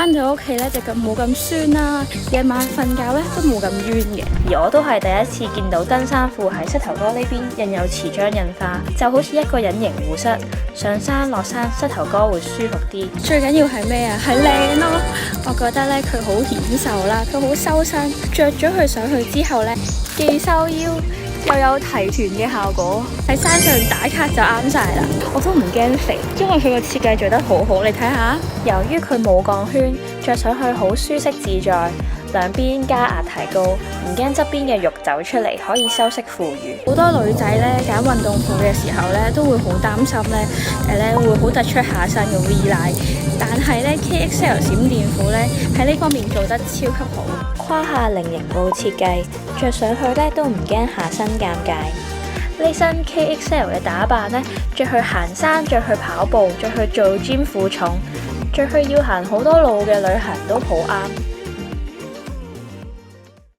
翻到屋企咧，隻腳冇咁酸啦，夜晚瞓覺咧都冇咁冤嘅。而我都係第一次見到登山褲喺膝頭哥呢邊印有瓷漿印花，就好似一個隱形護膝，上山落山膝頭哥會舒服啲。最緊要係咩啊？係靚咯！我覺得咧佢好顯瘦啦，佢好修身，着咗佢上去之後咧，既收腰又有提臀嘅效果，喺山上打卡就啱晒啦！我都唔驚肥，因為佢個設計做得好好，你睇下。由於佢冇鋼圈，着上去好舒適自在，兩邊加壓提高，唔驚側邊嘅肉走出嚟，可以修飾副乳。好多女仔咧揀運動褲嘅時候咧，都會好擔心咧，會好突出下身嘅 V 拉。但係咧 KXL 閃電褲咧喺呢方面做得超級好，胯下菱形布設計，着上去咧都唔驚下身尷尬。呢身 KXL 嘅打扮咧，着去行山，着去跑步，着去做 gym 負重，着去要行好多路嘅旅行都好啱。